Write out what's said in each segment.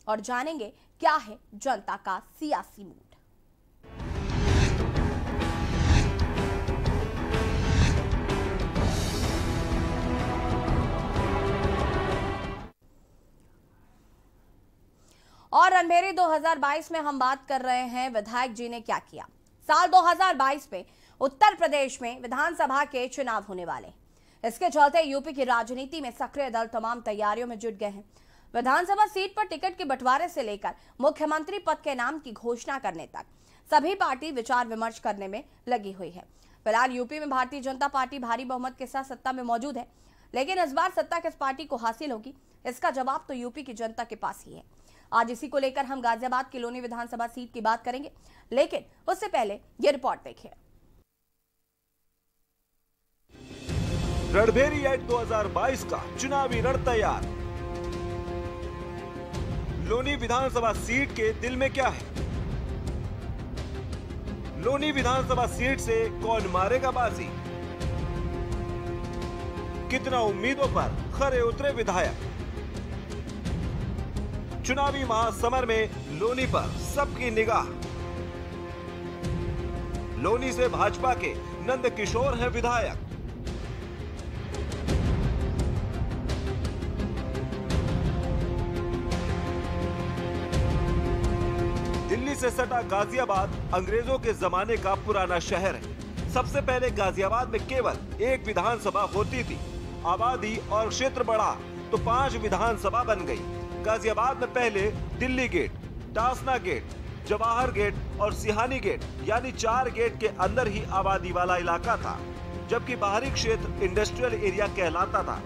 और जानेंगे क्या है जनता का सियासी मूड। और रणभेरी 2022 में हम बात कर रहे हैं विधायक जी ने क्या किया। साल 2022 में उत्तर प्रदेश में विधानसभा के चुनाव होने वाले, इसके चलते यूपी की राजनीति में सक्रिय दल तमाम तैयारियों में जुट गए हैं। विधानसभा सीट पर टिकट के बंटवारे से लेकर मुख्यमंत्री पद के नाम की घोषणा करने तक सभी पार्टी विचार विमर्श करने में लगी हुई है। फिलहाल यूपी में भारतीय जनता पार्टी भारी बहुमत के साथ सत्ता में मौजूद है, लेकिन इस बार सत्ता किस पार्टी को हासिल होगी, इसका जवाब तो यूपी की जनता के पास ही है। आज इसी को लेकर हम गाजियाबाद की लोनी विधानसभा सीट की बात करेंगे, लेकिन उससे पहले ये रिपोर्ट देखिए। रणभेरी एक्ट 2022 का चुनावी रण तैयार। लोनी विधानसभा सीट के दिल में क्या है? लोनी विधानसभा सीट से कौन मारेगा बाजी? कितना उम्मीदों पर खरे उतरे विधायक? चुनावी महासमर में लोनी पर सबकी निगाह। लोनी से भाजपा के नंद किशोर हैं विधायक। दिल्ली से सटा गाजियाबाद अंग्रेजों के जमाने का पुराना शहर है। सबसे पहले गाजियाबाद में केवल एक विधानसभा होती थी। आबादी और क्षेत्र बढ़ा तो 5 विधानसभा बन गई। गाजियाबाद में पहले Delhi gate, Dasna gate, Jawahar gate और सिहानी गेट यानी 4 गेट के अंदर ही आबादी वाला इलाका था, जबकि बाहरी क्षेत्र इंडस्ट्रियल एरिया कहलाता था।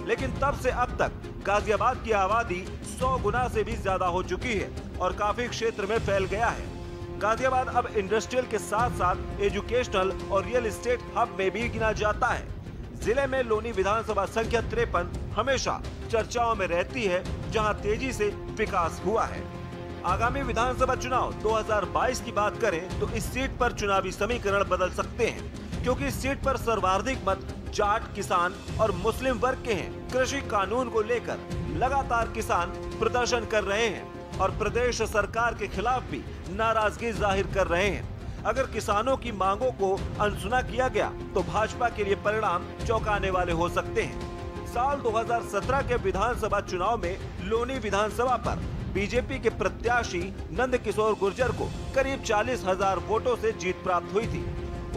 लेकिन तब से अब तक गाजियाबाद की आबादी 100 गुना से भी ज्यादा हो चुकी है और काफी क्षेत्र में फैल गया है। गाजियाबाद अब इंडस्ट्रियल के साथ साथ एजुकेशनल और रियल एस्टेट हब में भी गिना जाता है। जिले में लोनी विधानसभा संख्या 53 हमेशा चर्चाओं में रहती है, जहां तेजी से विकास हुआ है। आगामी विधानसभा चुनाव 2022 की बात करें तो इस सीट पर चुनावी समीकरण बदल सकते हैं, क्योंकि इस सीट पर सर्वाधिक मत जाट, किसान और मुस्लिम वर्ग के हैं। कृषि कानून को लेकर लगातार किसान प्रदर्शन कर रहे हैं और प्रदेश सरकार के खिलाफ भी नाराजगी जाहिर कर रहे हैं। अगर किसानों की मांगों को अनसुना किया गया तो भाजपा के लिए परिणाम चौंकाने वाले हो सकते हैं। साल 2017 के विधानसभा चुनाव में लोनी विधानसभा पर बीजेपी के प्रत्याशी नंद किशोर गुर्जर को करीब 40,000 वोटों से जीत प्राप्त हुई थी।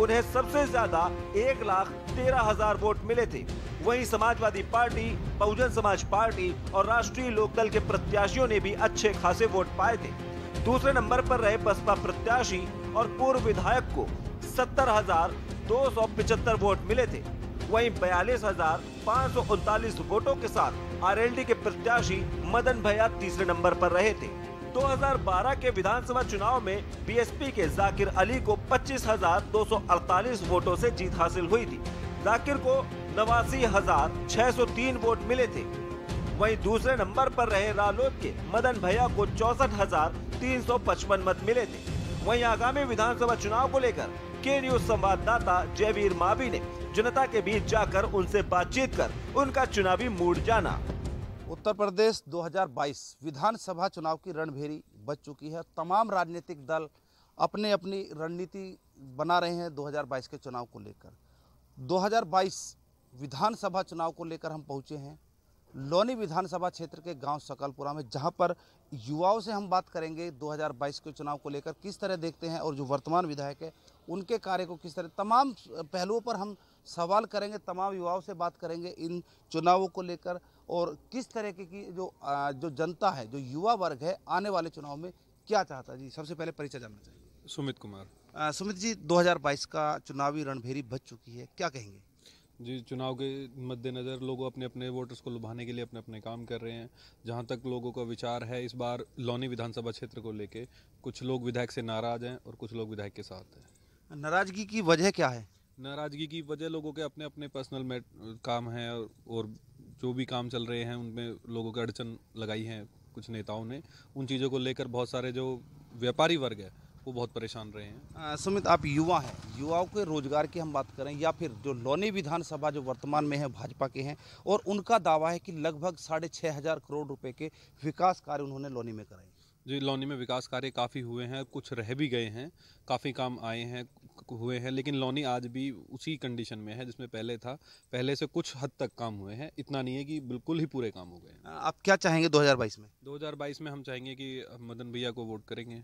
उन्हें सबसे ज्यादा 1,13,000 वोट मिले थे। वहीं समाजवादी पार्टी, बहुजन समाज पार्टी और राष्ट्रीय लोकदल के प्रत्याशियों ने भी अच्छे खासे वोट पाए थे। दूसरे नंबर पर रहे बसपा प्रत्याशी और पूर्व विधायक को 70,275 वोट मिले थे। वहीं 42,539 वोटों के साथ आरएलडी के प्रत्याशी मदन भैया तीसरे नंबर पर रहे थे। 2012 के विधानसभा चुनाव में बीएसपी के जाकिर अली को 25,248 वोटों से जीत हासिल हुई थी। जाकिर को 89,603 वोट मिले थे। वहीं दूसरे नंबर पर रहे रालोद के मदन भैया को 64,355 मत मिले थे। वहीं आगामी विधानसभा चुनाव को लेकर के न्यूज संवाददाता जयवीर मावी ने जनता के बीच जाकर उनसे बातचीत कर उनका चुनावी मूड जाना। उत्तर प्रदेश 2022 विधानसभा चुनाव की रणभेरी बज चुकी है। तमाम राजनीतिक दल अपने अपनी रणनीति बना रहे हैं 2022 के चुनाव को लेकर। 2022 विधानसभा चुनाव को लेकर हम पहुंचे हैं लोनी विधानसभा क्षेत्र के गांव सकलपुरा में, जहां पर युवाओं से हम बात करेंगे 2022 के चुनाव को लेकर किस तरह देखते हैं और जो वर्तमान विधायक है उनके कार्य को किस तरह, तमाम पहलुओं पर हम सवाल करेंगे। तमाम युवाओं से बात करेंगे इन चुनावों को लेकर और किस तरह की जो जनता है, जो युवा वर्ग है, आने वाले चुनाव में क्या चाहता है। जी, सबसे पहले परिचय जानना चाहिए। सुमित कुमार। सुमित जी, 2022 का चुनावी रणभेरी बज चुकी है, क्या कहेंगे? जी, चुनाव के मद्देनज़र लोग अपने अपने वोटर्स को लुभाने के लिए अपने अपने काम कर रहे हैं। जहां तक लोगों का विचार है, इस बार लोनी विधानसभा क्षेत्र को लेके कुछ लोग विधायक से नाराज हैं और कुछ लोग विधायक के साथ हैं। नाराजगी की वजह क्या है? नाराजगी की वजह लोगों के अपने अपने पर्सनल काम हैं और जो भी काम चल रहे हैं उनमें लोगों की अड़चन लगाई है कुछ नेताओं ने। उन चीज़ों को लेकर बहुत सारे जो व्यापारी वर्ग है वो बहुत परेशान रहे हैं। सुमित, आप युवा हैं, युवाओं के रोजगार की हम बात करें या फिर जो लोनी विधानसभा जो वर्तमान में है भाजपा के हैं, और उनका दावा है कि लगभग 6,500 करोड़ रुपए के विकास कार्य उन्होंने लोनी में कराए। जी, लौनी में विकास कार्य काफ़ी हुए हैं, कुछ रह भी गए हैं, काफ़ी काम आए हैं हुए हैं, लेकिन लौनी आज भी उसी कंडीशन में है जिसमें पहले था। पहले से कुछ हद तक काम हुए हैं, इतना नहीं है कि बिल्कुल ही पूरे काम हो गए हैं। आप क्या चाहेंगे 2022 में? 2022 में हम चाहेंगे कि मदन भैया को वोट करेंगे,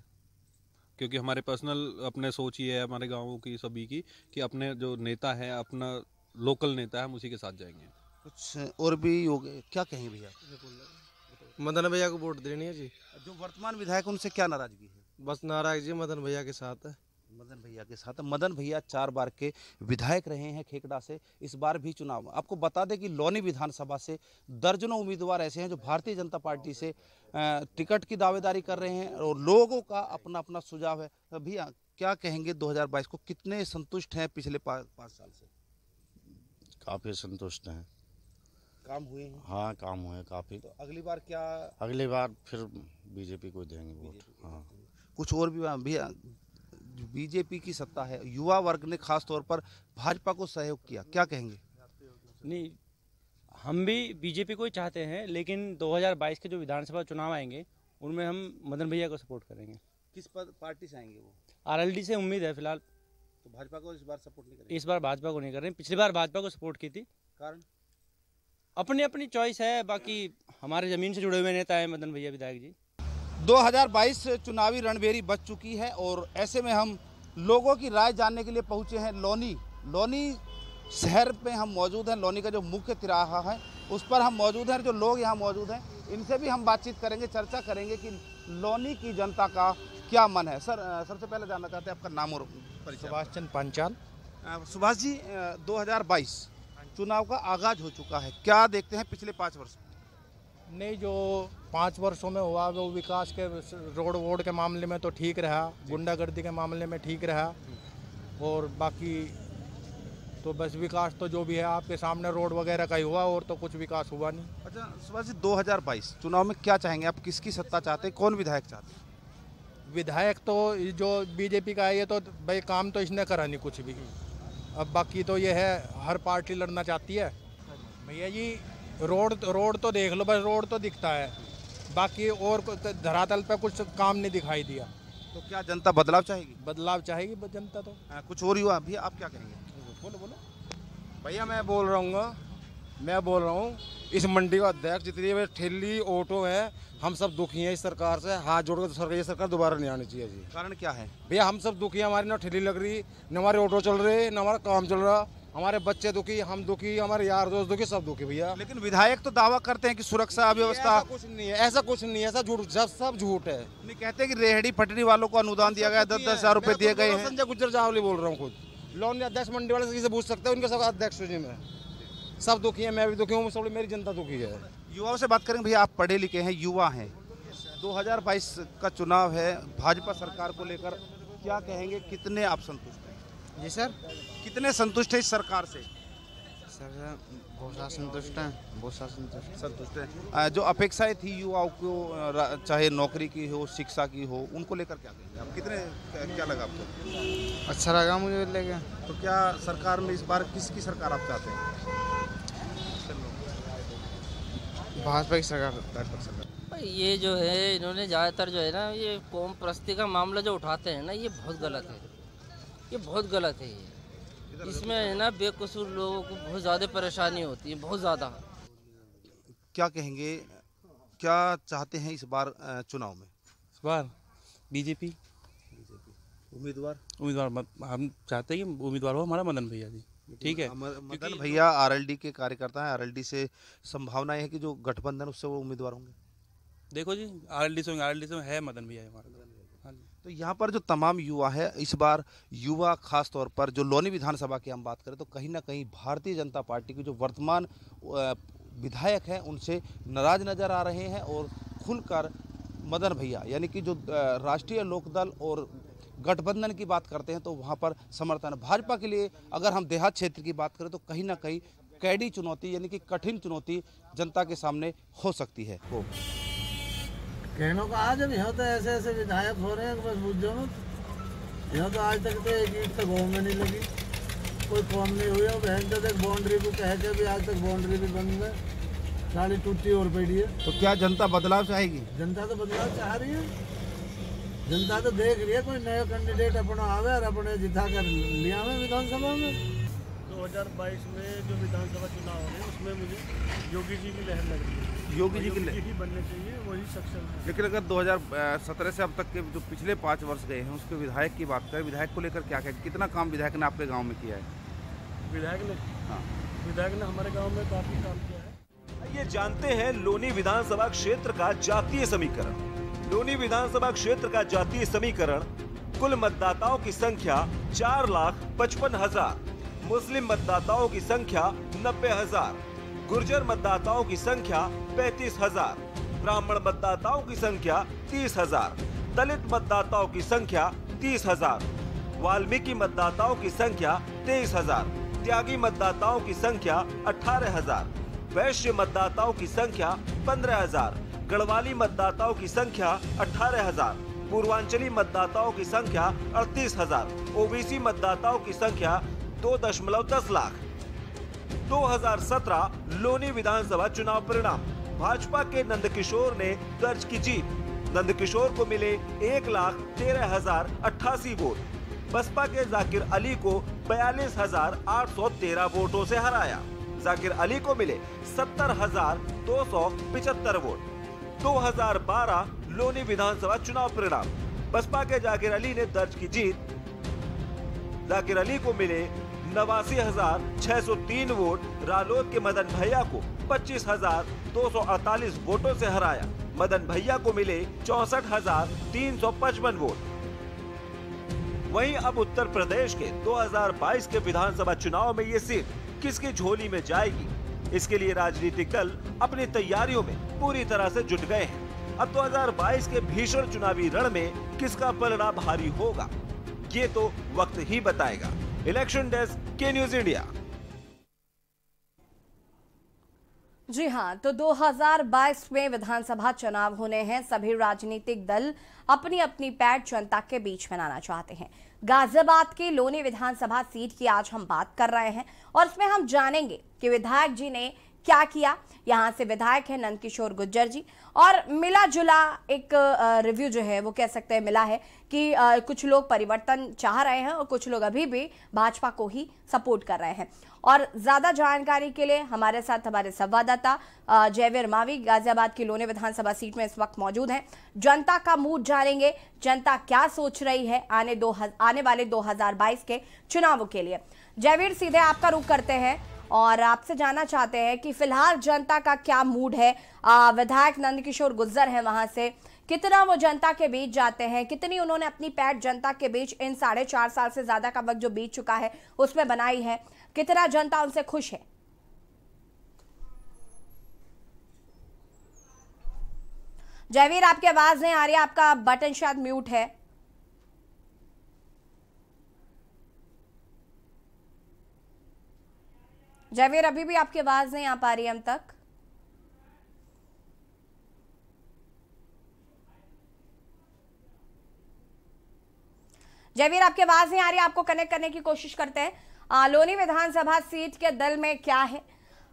क्योंकि हमारे पर्सनल अपने सोच ये है हमारे गाँवों की सभी की कि अपने जो नेता है, अपना लोकल नेता है, हम उसी के साथ जाएंगे। कुछ और भी हो गए, क्या कहेंगे भैया? मदन भैया को वोट देनी है जी। जो वर्तमान विधायक उनसे क्या नाराजगी है? बस नाराज जी मदन भैया के साथ है। मदन भैया के साथ। मदन भैया 4 बार के विधायक रहे हैं खेकड़ा से, इस बार भी चुनाव। आपको बता दें कि लोनी विधानसभा से दर्जनों उम्मीदवार ऐसे हैं जो भारतीय जनता पार्टी से टिकट की दावेदारी कर रहे हैं, और लोगों का अपना अपना सुझाव है। भैया क्या कहेंगे 2022 को, कितने संतुष्ट हैं पिछले 5 साल से? काफ़ी संतुष्ट हैं। काम हुए हैं? हाँ, काम हुए काफ़ी। तो अगली बार क्या? अगली बार फिर बीजेपी को देंगे वोट। हाँ, कुछ और भी भैया, बीजेपी की सत्ता है, युवा वर्ग ने खास तौर पर भाजपा को सहयोग किया, क्या कहेंगे? नहीं, हम भी बीजेपी को ही चाहते हैं, लेकिन 2022 के जो विधानसभा चुनाव आएंगे उनमें हम मदन भैया को सपोर्ट करेंगे। किस पार्टी से आएंगे वो? आरएलडी से उम्मीद है फिलहाल। तो भाजपा को इस बार सपोर्ट नहीं करेंगे? इस बार भाजपा को नहीं कर रहे हैं, पिछली बार भाजपा को सपोर्ट की थी। कारण? अपनी अपनी चॉइस है, बाकी हमारे ज़मीन से जुड़े हुए नेता है मदन भैया विधायक जी। 2022 चुनावी रणभेरी बच चुकी है, और ऐसे में हम लोगों की राय जानने के लिए पहुंचे हैं लोनी शहर में हम मौजूद हैं। लोनी का जो मुख्य तिराहा है उस पर हम मौजूद हैं। जो लोग यहाँ मौजूद हैं इनसे भी हम बातचीत करेंगे, चर्चा करेंगे कि लोनी की जनता का क्या मन है। सर, सबसे पहले जानना चाहते हैं आपका नाम और परिचय। सुभाष चंद्र पांचाल। सुभाष जी, 2022 चुनाव का आगाज हो चुका है, क्या देखते हैं पिछले 5 वर्ष? नहीं, जो 5 वर्षों में हुआ वो विकास के रोड वोड के मामले में तो ठीक रहा, गुंडागर्दी के मामले में ठीक रहा, और बाकी तो बस विकास तो जो भी है आपके सामने रोड वगैरह का ही हुआ, और तो कुछ विकास हुआ नहीं। अच्छा सुभाष जी, 2022 चुनाव में क्या चाहेंगे आप? किसकी सत्ता चाहते हैं, कौन विधायक चाहते हैं? विधायक तो जो बीजेपी का है, ये तो भाई काम तो इसने करा नहीं कुछ भी। अब बाकी तो ये है हर पार्टी लड़ना चाहती है। भैया जी रोड तो देख लो, बस रोड तो दिखता है, बाकी और धरातल पे कुछ काम नहीं दिखाई दिया। तो क्या जनता बदलाव चाहेगी? बदलाव चाहेगी जनता तो। कुछ और युवा भी, आप क्या कहेंगे? बोलो। भैया मैं बोल रहा हूँ इस मंडी का अध्यक्ष, जितनी भी ठेली ऑटो है, हम सब दुखी हैं इस सरकार से। हाथ जोड़ कर ये सरकार दोबारा नहीं आनी चाहिए जी। कारण क्या है भैया? हम सब दुखी हैं, हमारी ना ठेली लग रही, न हमारे ऑटो चल रहे, न हमारा काम चल रहा, हमारे बच्चे दुखी, हम दुखी, हमारे यार दोस्त दुखी, सब दुखी भैया। लेकिन विधायक तो दावा करते हैं कि सुरक्षा व्यवस्था। ऐसा कुछ नहीं है, ऐसा कुछ नहीं है, ऐसा झूठ, सब झूठ है। नहीं, कहते हैं कि रेहड़ी पटरी वालों को अनुदान दिया गया, 10-10 हज़ार रुपए दिए गए हैं। संजय गुज्जर चावली बोल रहा हूँ खुद। लोन अध्यक्ष मंडी वाले से पूछ सकते हैं, उनके सब अध्यक्ष जी में सब दुखी है, मैं भी दुखी हूँ, सब मेरी जनता दुखी है। युवाओं से बात करेंगे। भैया आप पढ़े लिखे हैं, युवा हैं, 2022 का चुनाव है, भाजपा सरकार को लेकर क्या कहेंगे? कितने आप संतुष्ट हैं? जी सर, कितने संतुष्ट हैं इस सरकार से? सर बहुत सा संतुष्ट हैं। जो अपेक्षाएं थी युवाओं को, चाहे नौकरी की हो, शिक्षा की हो, उनको लेकर क्या कहेंगे आप? कितने क्या लगा आपको? अच्छा लगा मुझे लेके। तो क्या सरकार में इस बार किसकी सरकार आप चाहते हैं? भाजपा की सरकार। ये जो है इन्होंने ज़्यादातर जो है ना, ये कौम प्रस्ती का मामला जो उठाते हैं ना, ये बहुत गलत है, ये बहुत गलत है। ये इसमें है ना बेकसूर लोगों को बहुत ज़्यादा परेशानी होती है, बहुत ज़्यादा। क्या कहेंगे, क्या चाहते हैं इस बार चुनाव में? इस बार बीजेपी उम्मीदवार हम चाहते हैं कि उम्मीदवार हो हमारा मदन भैया जी। ठीक है, मदन भैया आरएलडी के कार्यकर्ता हैं, आरएलडी से संभावना है कि जो गठबंधन उससे वो उम्मीदवार होंगे। देखो जी, आरएलडी से है मदन भैया हमारा। तो यहाँ पर जो तमाम युवा है, इस बार युवा खास तौर पर जो लोनी विधानसभा की हम बात करें तो कहीं ना कहीं भारतीय जनता पार्टी के जो वर्तमान विधायक हैं उनसे नाराज नजर आ रहे हैं, और खुलकर मदन भैया यानी कि जो राष्ट्रीय लोकदल और गठबंधन की बात करते हैं तो वहाँ पर समर्थन भाजपा के लिए। अगर हम देहात क्षेत्र की बात करें तो कहीं ना कहीं कैडी चुनौती यानी कि कठिन चुनौती जनता के सामने हो सकती है। कहने का आज भी होता है, ऐसे विधायक हो रहे हैं, बस बुझो यहाँ तो आज तक तो एक ईंट तक गाँव में नहीं लगी, कोई काम नहीं हुआ। बहन तो देख बाउंड्री को कह के भी आज तक बाउंड्री भी बंद है, सारी टूटी और पड़ी है। तो क्या जनता बदलाव चाहेगी? जनता तो बदलाव चाह रही है, जनता तो देख रही है कोई नया कैंडिडेट अपना आवे और अपने जिता कर लिया में विधानसभा में। 2022 में जो विधानसभा चुनाव हो रहे हैं उसमें मुझे योगी जी की लहर लग रही है। योगी जी की ही बनने चाहिए, वही सक्षम है। लेकिन अगर 2017 से अब तक के जो पिछले 5 वर्ष गए हैं उसके विधायक की बात करें, विधायक को लेकर क्या क्या कितना काम विधायक ने आपके गांव में किया है? विधायक ने, हाँ, विधायक ने हमारे गांव में काफी काम किया है। ये जानते हैं लोनी विधानसभा क्षेत्र का जातीय समीकरण। लोनी विधानसभा क्षेत्र का जातीय समीकरण कुल मतदाताओं की संख्या 4,55,000, मुस्लिम मतदाताओं की संख्या 90,000, गुर्जर मतदाताओं की संख्या 35,000, ब्राह्मण मतदाताओं की संख्या 30,000, दलित मतदाताओं की संख्या 30,000, वाल्मीकि मतदाताओं की संख्या 23,000, त्यागी मतदाताओं की संख्या 18,000, वैश्य मतदाताओं की संख्या 15,000, गढ़वाली मतदाताओं की संख्या 18,000, पूर्वांचली मतदाताओं की संख्या 38,000, ओबीसी मतदाताओं की संख्या 2.10 लाख। 2017 लोनी विधानसभा चुनाव परिणाम। भाजपा के नंदकिशोर ने दर्ज की जीत। नंदकिशोर को मिले 1,13,088 वोट। बसपा के जाकिर अली को 42,813 वोटों से हराया। जाकिर अली को मिले 70,275 वोट। 2012 लोनी विधानसभा चुनाव परिणाम। बसपा के जाकिर अली ने दर्ज की जीत। जाकिर अली को मिले 89,603 वोट। रालोद के मदन भैया को 25,248 वोटों से हराया। मदन भैया को मिले 64,355 वोट। वहीं अब उत्तर प्रदेश के 2022 के विधानसभा चुनाव में ये सीट किसकी झोली में जाएगी, इसके लिए राजनीतिक दल अपनी तैयारियों में पूरी तरह से जुट गए हैं। अब 2022 के भीषण चुनावी रण में किसका पलड़ा भारी होगा, ये तो वक्त ही बताएगा। इलेक्शन डेस्क के न्यूज इंडिया। जी हां, तो 2022 में विधानसभा चुनाव होने हैं। सभी राजनीतिक दल अपनी अपनी पैठ जनता के बीच बनाना चाहते हैं। गाजियाबाद की लोनी विधानसभा सीट की आज हम बात कर रहे हैं और इसमें हम जानेंगे कि विधायक जी ने क्या किया। यहाँ से विधायक है नंदकिशोर गुर्जर जी, और मिला जुला एक रिव्यू जो है वो कह सकते हैं मिला है कि कुछ लोग परिवर्तन चाह रहे हैं और कुछ लोग अभी भी भाजपा को ही सपोर्ट कर रहे हैं। और ज्यादा जानकारी के लिए हमारे साथ हमारे संवाददाता जयवीर मावी गाजियाबाद की लोनी विधानसभा सीट में इस वक्त मौजूद हैं। जनता का मूड जानेंगे, जनता क्या सोच रही है आने वाले 2022 के चुनावों के लिए। जयवीर, सीधे आपका रुख करते हैं और आपसे जानना चाहते हैं कि फिलहाल जनता का क्या मूड है। विधायक नंदकिशोर गुर्जर हैं, वहां से कितना वो जनता के बीच जाते हैं, कितनी उन्होंने अपनी पैठ जनता के बीच इन 4.5 साल से ज्यादा का वक्त जो बीत चुका है उसमें बनाई है, कितना जनता उनसे खुश है? जयवीर, आपकी आवाज नहीं आ रही है, आपका बटन शायद म्यूट है। जयवीर, अभी भी आपकी आवाज नहीं आ पा रही हम तक। जयवीर, आपकी आवाज नहीं आ रही, आपको कनेक्ट करने की कोशिश करते हैं। लोनी विधानसभा सीट के दल में क्या है,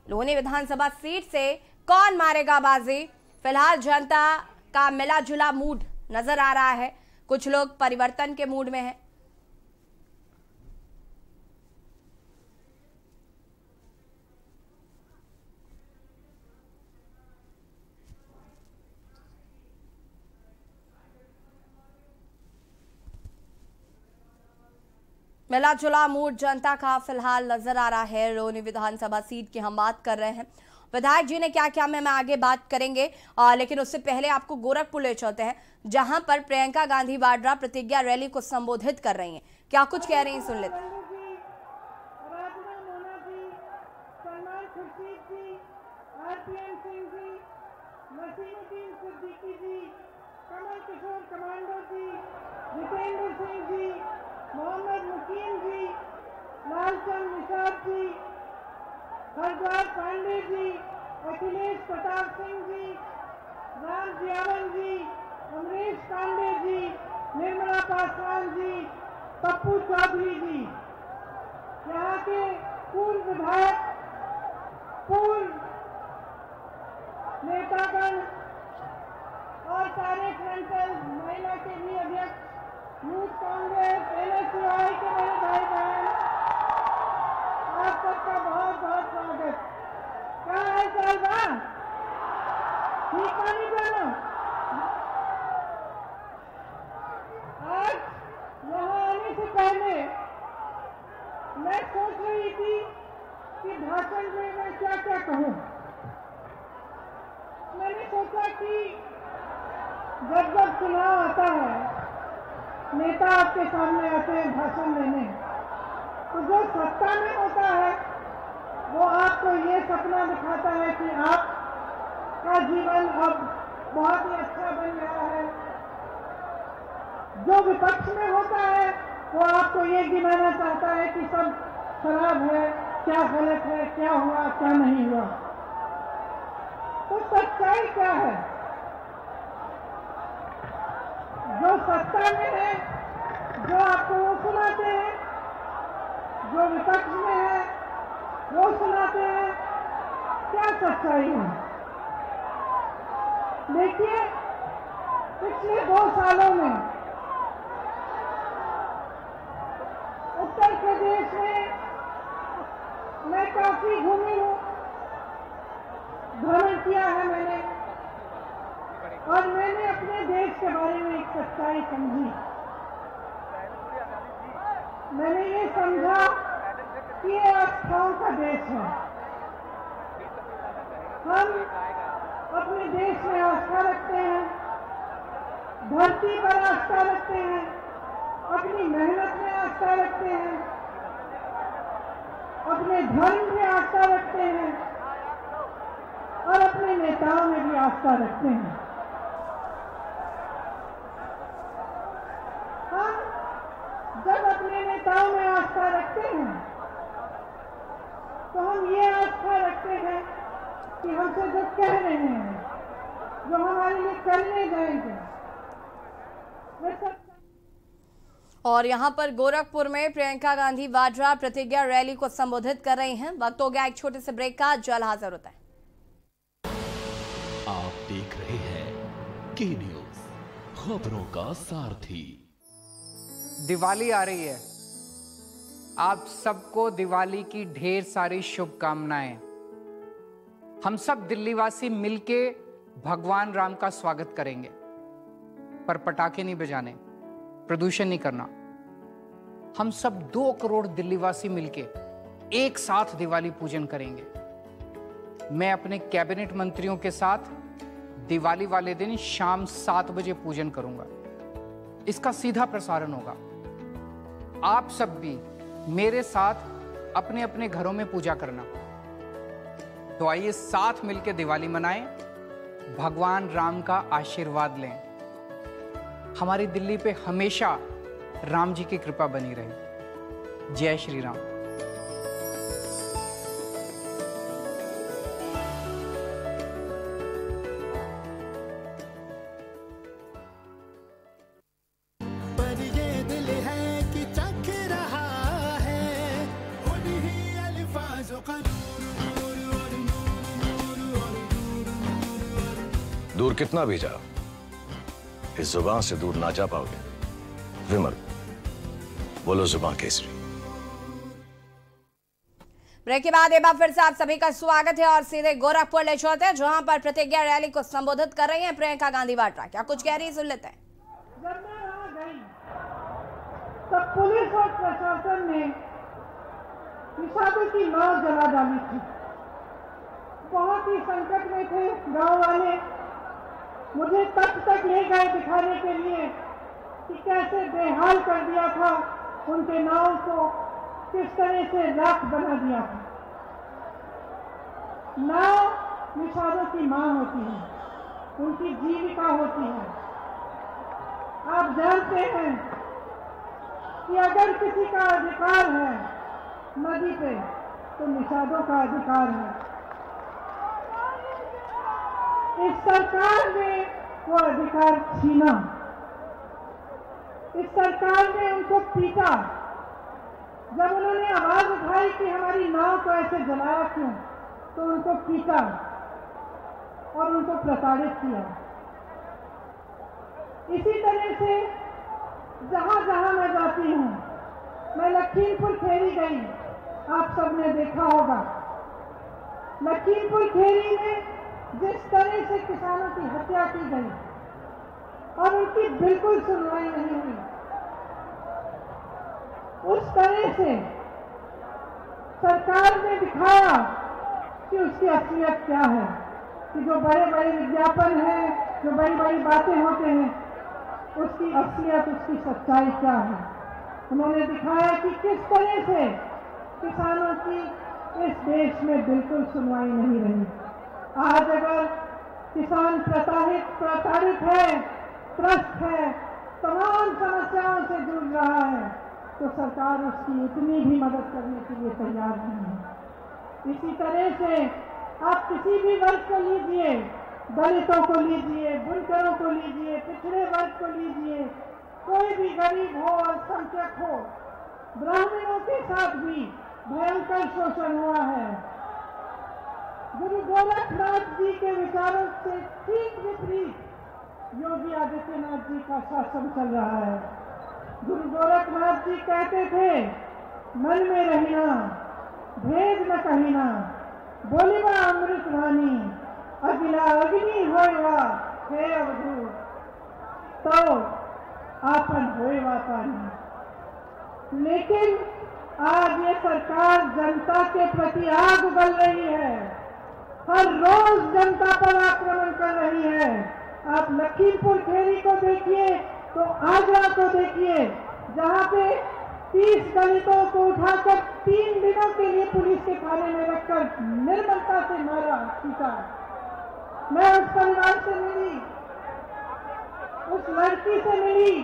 लोनी विधानसभा सीट से कौन मारेगा बाजी? फिलहाल जनता का मिला जुला मूड नजर आ रहा है, कुछ लोग परिवर्तन के मूड में हैं। मिला जुला मूड जनता का फिलहाल नजर आ रहा है। लोनी विधानसभा सीट की हम बात कर रहे हैं। विधायक जी ने क्या क्या मैं आगे बात करेंगे, लेकिन उससे पहले आपको गोरखपुर ले चलते हैं, जहां पर प्रियंका गांधी वाड्रा प्रतिज्ञा रैली को संबोधित कर रही हैं। क्या कुछ कह रही हैं, सुन लेते हैं। मोहम्मद मुकीम जी, लालचंद निषाद जी, हरद्वार पांडे जी, अखिलेश प्रताप सिंह जी, राम जियावन जी, अमरीश पांडे जी, निर्मला पासवान जी, पप्पू चौधरी जी, यहाँ के पूर्व विधायक, पूर्व नेतागण और सारे फ्रंटल महिला के भी अध्यक्ष, यूथ कांग्रेस, NSUI के मेरे भाई बहन, आप सबका बहुत बहुत स्वागत। क्या हाल चाल बा? ठीक पानी जाना। आज यहाँ आने से पहले मैं सोच रही थी कि भाषण में मैं क्या क्या कहूँ। मैंने सोचा कि जब जब चुनाव आता है, नेता आपके सामने आते हैं भाषण देने, तो जो सत्ता में होता है वो आपको ये सपना दिखाता है कि आपका जीवन अब बहुत ही अच्छा बन गया है। जो विपक्ष में होता है वो आपको ये गिनाना चाहता है कि सब खराब है, क्या गलत है, क्या हुआ, क्या नहीं हुआ। तो सच्चाई क्या है? जो सत्ता में है, जो आपको वो सुनाते हैं, जो विपक्ष में है वो सुनाते हैं, क्या सच्चाई है? देखिए, पिछले 2 सालों में उत्तर प्रदेश में मैं काफी घूमी हूँ, भ्रमण किया है मैंने, और मैंने अपने देश के बारे में एक सच्चाई समझी। मैंने ये समझा कि ये आस्थाओं का देश है। हम अपने देश में आस्था रखते हैं, धरती पर आस्था रखते हैं, अपनी मेहनत में आस्था रखते हैं, अपने धर्म में आस्था रखते हैं और अपने नेताओं में भी आस्था रखते हैं। हम जब अपने नेताओं में आस्था रखते हैं तो हम ये आस्था रखते हैं कि हमसे जो कह रहे हैं, जो हमारे लिए करने जाएंगे, वे सब। और यहाँ पर गोरखपुर में प्रियंका गांधी वाड्रा प्रतिज्ञा रैली को संबोधित कर रही हैं। वक्त हो गया एक छोटे से ब्रेक का, जल्द हाजिर होता है। आप देख रहे हैं के न्यूज, खबरों का सारथी। दिवाली आ रही है, आप सबको दिवाली की ढेर सारी शुभकामनाएं। हम सब दिल्लीवासी मिलके भगवान राम का स्वागत करेंगे, पर पटाखे नहीं बजाने, प्रदूषण नहीं करना। हम सब 2 करोड़ दिल्लीवासी मिलके एक साथ दिवाली पूजन करेंगे। मैं अपने कैबिनेट मंत्रियों के साथ दिवाली वाले दिन शाम 7 बजे पूजन करूंगा। इसका सीधा प्रसारण होगा। आप सब भी मेरे साथ अपने अपने घरों में पूजा करना। तो आइए साथ मिलकर दिवाली मनाएं, भगवान राम का आशीर्वाद लें। हमारी दिल्ली पे हमेशा राम जी की कृपा बनी रहे। जय श्री राम। पर ये दिल है कि चख रहा है उन्हीं अल्फाजों का दूर कितना भी जाओ, इस जुबान से दूर ना जा पाओगे। विमल, बोलो जुबान केसरी। ब्रेक के बाद एक बार फिर से आप सभी का स्वागत है और सीधे गोरखपुर ले चलते हैं, जहां पर प्रतिज्ञा रैली को संबोधित कर रही हैं प्रियंका गांधी वाड्रा। क्या कुछ कह रही है, सुन लेते हैं। जब मैं वहां गई तब पुलिस और प्रशासन ने निशानों की नाव जला डाली थी। बहुत ही संकट में थे गांव वाले। मुझे तक ले गए दिखाने के लिए कि कैसे बेहाल कर दिया था उनके नाव को, किस तरह से राख बना दिया था। नाव निशानों की मां होती है, उनकी जीविका होती है। आप जानते हैं कि अगर किसी का अधिकार है नदी पे तो निषादों का अधिकार है। इस सरकार ने वो अधिकार छीना। इस सरकार ने उनको पीटा। जब उन्होंने आवाज उठाई कि हमारी नाव को ऐसे जलाया क्यों, तो उनको पीटा और उनको प्रताड़ित किया। इसी तरह से जहां जहां मैं जाती हूं, मैं लखीमपुर खेरी गई, आप सबने देखा होगा लखीमपुर खेरी में जिस तरह से किसानों की हत्या की गई और उनकी बिल्कुल सुनवाई नहीं हुई, उस तरह से सरकार ने दिखाया कि उसकी असलियत क्या है, कि जो बड़े बड़े विज्ञापन हैं, जो बड़ी बड़ी बातें होते हैं, उसकी असलियत, उसकी सच्चाई क्या है। उन्होंने दिखाया कि किस तरह से किसानों की इस देश में बिल्कुल सुनवाई नहीं रही। आज अगर किसान प्रताड़ित है, त्रस्त है, तमाम समस्याओं से जूझ रहा है, तो सरकार उसकी इतनी भी मदद करने के लिए तैयार नहीं है। इसी तरह से आप किसी भी वर्ग को लीजिए, दलितों को लीजिए, बुनकरों को लीजिए, पिछड़े वर्ग को लीजिए, कोई भी गरीब हो, अल्पसंख्यक हो, ब्राह्मणों के साथ भी भयंकर शोषण हुआ है। गुरु गोरखनाथ जी के विचारों से ठीक विपरीत योगी आदित्यनाथ जी का शासन चल रहा है। गुरु गोरखनाथ जी कहते थे, मन में रहिना, भेद न कहिना, बोलिबा अमृत वाणी, अगिला अग्नि होएगा हे अवधूत, तो आपन होएगा पानी। लेकिन आज ये सरकार जनता के प्रति आग उगल रही है, हर रोज जनता पर आक्रमण कर रही है। आप लखीमपुर खेरी को देखिए तो आगरा को देखिए, जहां पे 30 दलितों को उठाकर 3 दिनों के लिए पुलिस के थाने में रखकर निर्ममता से मारा, पीटा। मैं उस परिवार से मिली, उस लड़की से मिली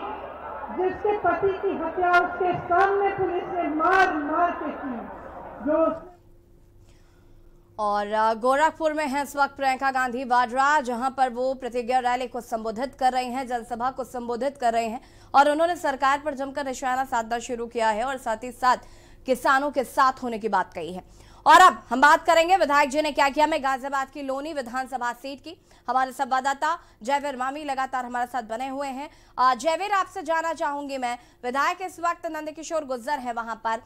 जिसके पति की हत्या उसके सामने पुलिस ने मार मार के की। जो और गोरखपुर में है इस वक्त प्रियंका गांधी वाड्रा, जहां पर वो प्रतिज्ञा रैली को संबोधित कर रही हैं, जनसभा को संबोधित कर रहे हैं और उन्होंने सरकार पर जमकर निशाना साधना शुरू किया है और साथ ही साथ किसानों के साथ होने की बात कही है। और अब हम बात करेंगे विधायक जी ने क्या किया। मैं गाजियाबाद की लोनी विधानसभा सीट की, हमारे संवाददाता जयवीर मामी लगातार हमारे साथ बने हुए हैं। जयवीर, आपसे जानना चाहूंगी मैं, विधायक इस वक्त नंदकिशोर गुर्जर है, वहां पर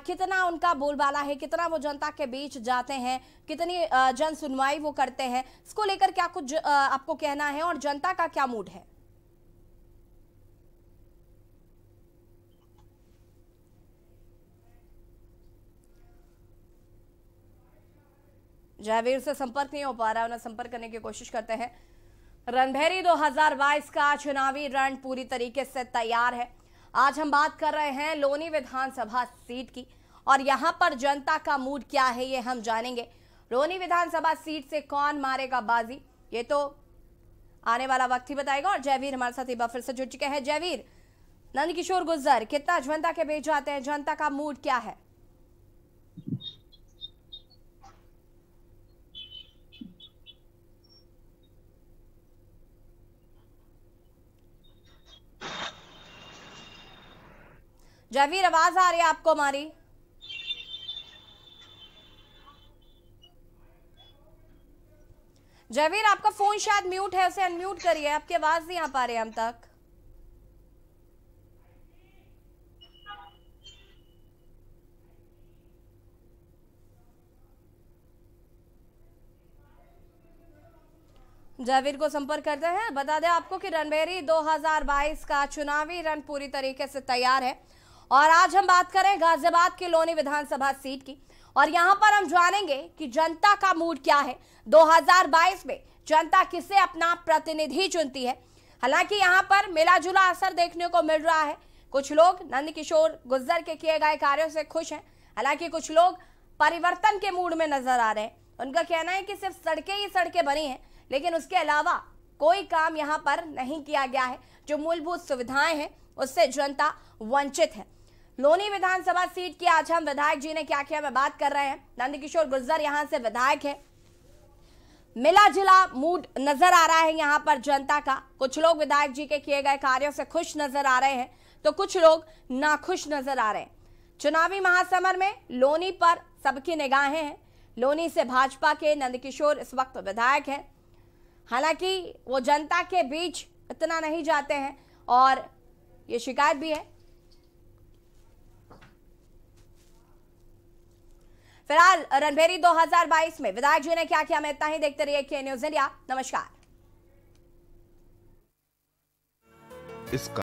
कितना उनका बोलबाला है, कितना वो जनता के बीच जाते हैं, कितनी जन सुनवाई वो करते हैं, इसको लेकर क्या कुछ आपको कहना है और जनता का क्या मूड है? जयवीर से संपर्क नहीं हो पा रहा है, उन्हें संपर्क करने की कोशिश करते हैं। रणभेरी 2022 का चुनावी रण पूरी तरीके से तैयार है। आज हम बात कर रहे हैं लोनी विधानसभा सीट की और यहां पर जनता का मूड क्या है ये हम जानेंगे। लोनी विधानसभा सीट से कौन मारेगा बाजी, ये तो आने वाला वक्त ही बताएगा। और जयवीर हमारे साथ एक बार फिर से जुड़ चुके हैं। जयवीर, नंदकिशोर गुर्जर कितना जनता के बीच जाते हैं, जनता का मूड क्या है? जयवीर, आवाज आ रही है आपको हमारी? जयवीर, आपका फोन शायद म्यूट है, उसे अनम्यूट करिए, आपकी आवाज नहीं आ पा रही हम तक। जयवीर को संपर्क करते हैं। बता दें आपको कि रणभेरी 2022 का चुनावी रण पूरी तरीके से तैयार है और आज हम बात करें गाजियाबाद की लोनी विधानसभा सीट की और यहां पर हम जानेंगे कि जनता का मूड क्या है। 2022 में जनता किसे अपना प्रतिनिधि चुनती है। हालांकि यहां पर मिला जुला असर देखने को मिल रहा है। कुछ लोग नंदकिशोर गुर्जर के किए गए कार्यों से खुश हैं, हालांकि कुछ लोग परिवर्तन के मूड में नजर आ रहे हैं। उनका कहना है कि सिर्फ सड़कें ही सड़कें बनी हैं, लेकिन उसके अलावा कोई काम यहां पर नहीं किया गया है। जो मूलभूत सुविधाएं हैं उससे जनता वंचित है। लोनी विधानसभा सीट की आज हम विधायक जी ने क्या किया मैं बात कर रहे हैं। नंदकिशोर गुर्जर यहां से विधायक है। मिला जुला मूड नजर आ रहा है यहां पर जनता का। कुछ लोग विधायक जी के किए गए कार्यों से खुश नजर आ रहे हैं तो कुछ लोग नाखुश नजर आ रहे हैं। चुनावी महासमर में लोनी पर सबकी निगाहें हैं। लोनी से भाजपा के नंदकिशोर इस वक्त विधायक हैं। हालांकि वो जनता के बीच इतना नहीं जाते हैं और ये शिकायत भी है। फिलहाल रणभेरी 2022 में विधायक जी ने क्या किया, मैं इतना ही। देखते रहिए के न्यूज़ इंडिया। नमस्कार।